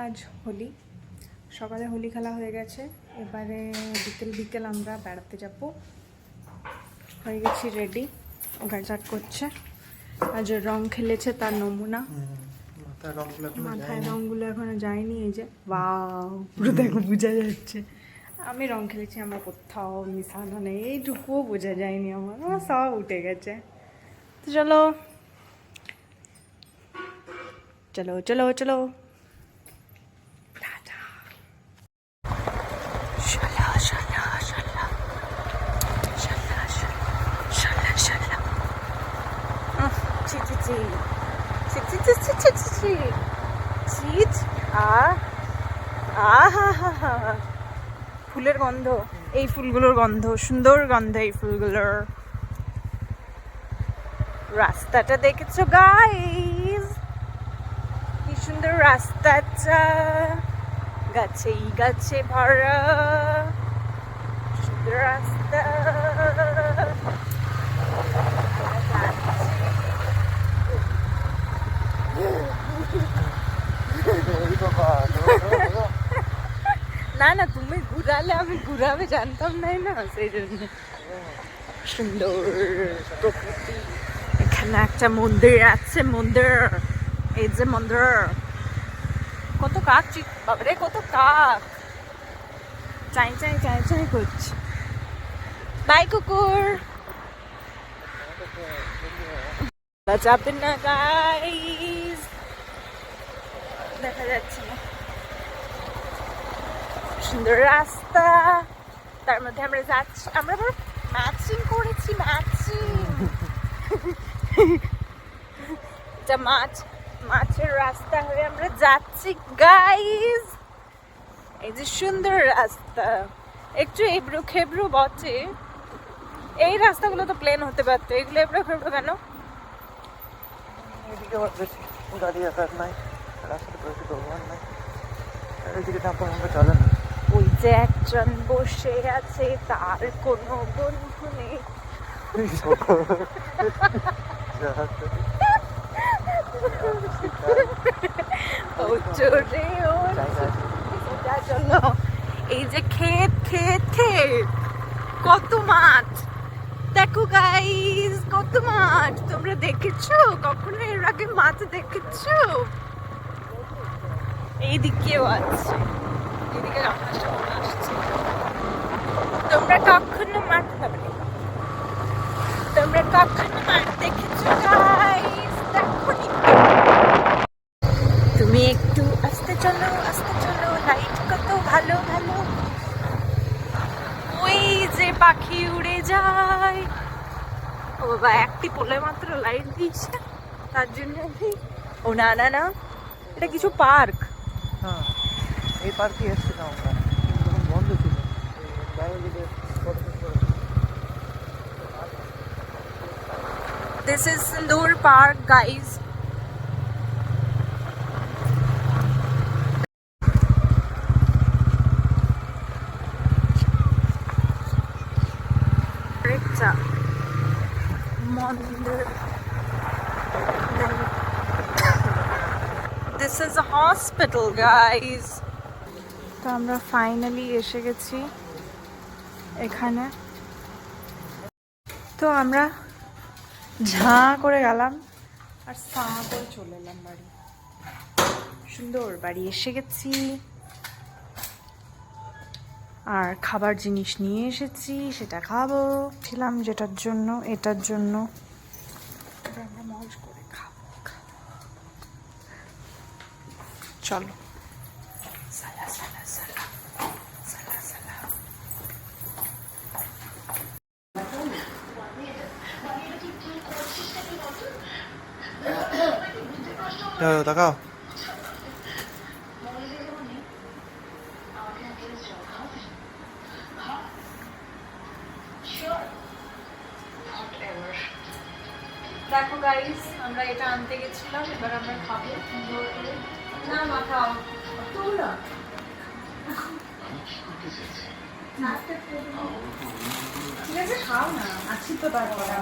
আজ হোলি, সকালে হোলি খেলা হয়ে গেছে। এবারে বিকেল বিকেল আমরা বেড়াতে যাব। হয়ে গেছি রেডি, গাজাট করছে। আজ রং খেলেছে তার নমুনা। মাথায় রঙগুলো এখনো যায়নি। এই যে বাও, পুরো দেখো বোঝা যাচ্ছে আমি রং খেলেছি। আমার কোথাও মিশানো নেই, এইটুকুও বোঝা যায়নি। আমার সব উঠে গেছে। তো চলো চলো চলো চলো। ফুলের গন্ধ, এই ফুলগুলোর গন্ধ, সুন্দর গন্ধ এই ফুলগুলোর। রাস্তাটা দেখেছো গাইস? কি সুন্দর রাস্তাটা, গাছেই গাছে ভরা সুন্দর রাস্তা। না না, তুমি ঘুরালে আমি ঘুরাবে জানতাম না, সেই জন্য। সুন্দর প্রকৃতি। এখানে একটা মন্দির আছে, মন্দির। এই যে মন্দির। কত কাক, বাবারে কত কাক চাই চাই চাই চাই করছে। বাই কুকুর, যাবেন না গাইস, দেখা যাচ্ছে না। সুন্দর রাস্তা, তার মধ্যে আমরা যাচ্ছি। আমরা আবার ম্যাচিং করেছি, ম্যাচিং। এটা মাছের রাস্তা হয়ে আমরা যাচ্ছি গাইস। এই যে সুন্দর রাস্তা, একটু এবড়ো খেবড়ো বটে। এই রাস্তাগুলো তো প্লেন হতে পারতো, এগুলো এবড়ো খেবড়ো কেন? এদিকে বেশি গাড়ি আসার নাই, রাস্তাটা বেশি দোকান নাই, এদিকে চাপা চলে না। ওই যে একজন বসে আছে, তার কোনো বন্ধু নেই। এই যে ক্ষেত ক্ষেত ক্ষেত, কত মাছ দেখো গাইস, কত মাছ। তোমরা দেখেছো কখনো এর আগে মাছ দেখেছো? এইদিকেও আছে, এদিকে আকাশটা আসছে। তোমরা কখনো মাছ খাবে, তোমরা কখনো মাছ দেখেছো গাইস? দেখো তুমি একটু আস্তে চলো, আস্তে চলো। লাইট কত ভালো ভালো, ওই যে পাখি উড়ে যায়। ও বাবা, একটি পোলে মাত্র লাইট দিয়েছে, তার জন্য। ও না না না, এটা কিছু পার্ক। হ্যাঁ, এই পার্কে এসেছিলাম আমরা, তখন বন্ধ ছিল। This is Sindoor Park, guys. Mandir. This is a hospital, guys. তো আমরা ফাইনালি এসে গেছি এখানে। তো আমরা ঝাঁ করে গেলাম আর সাঁ করে চলে এলাম বাড়ি। সুন্দর বাড়ি এসে গেছি, আর খাবার জিনিস নিয়ে এসেছি, সেটা খাবো। ছিলাম যেটার জন্য, এটার জন্য আমরা মজ করে খাবো। চলো সালা সালা সালা সালা সালা। তাকাও। দেখো গাইস, আমরা এটা আনতে গেছিলাম, এবার আমরা খাবো। না মা খাও, তোমরা ঠিক আছে খাও না, আছি তো। তারপরে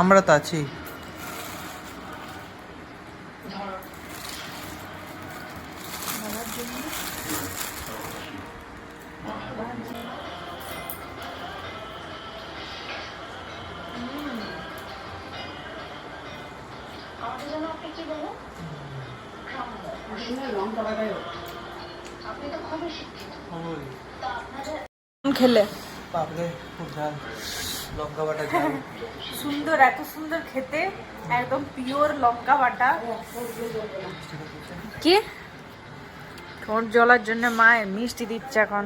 আমরা তো আছি। বাবা খেলে বাপরে খুব ঝাল, লঙ্কা বাটা ঝাল। সুন্দর, এত সুন্দর খেতে, একদম পিওর লঙ্কা বাটা। কি ঠোঁট জ্বলার জন্য মায়ের মিষ্টি দিচ্ছে এখন,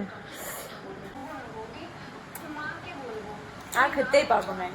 আর খেতেই পারবো না।